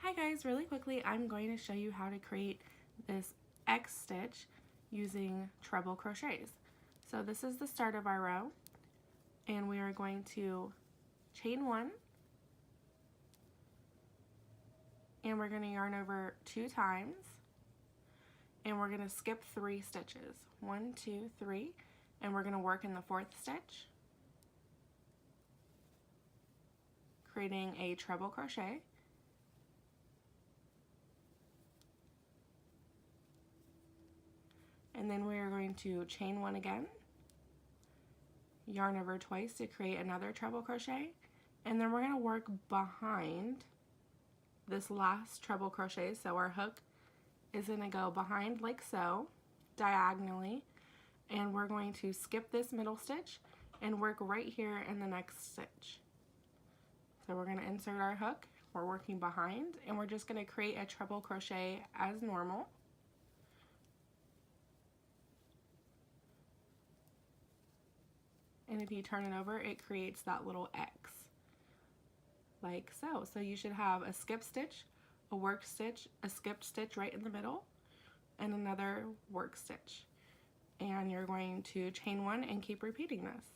Hi guys, really quickly I'm going to show you how to create this X stitch using treble crochets. So this is the start of our row and we are going to chain one and we're going to yarn over 2 times and we're going to skip 3 stitches. 1, 2, 3, and we're going to work in the 4th stitch, creating a treble crochet. And then we are going to chain 1 again, yarn over twice to create another treble crochet, and then we're going to work behind this last treble crochet. So our hook is going to go behind like so, diagonally, and we're going to skip this middle stitch and work right here in the next stitch. So we're going to insert our hook, we're working behind, and we're just going to create a treble crochet as normal. And if you turn it over, it creates that little X, like so. So you should have a skip stitch, a work stitch, a skipped stitch right in the middle, and another work stitch. And you're going to chain 1 and keep repeating this.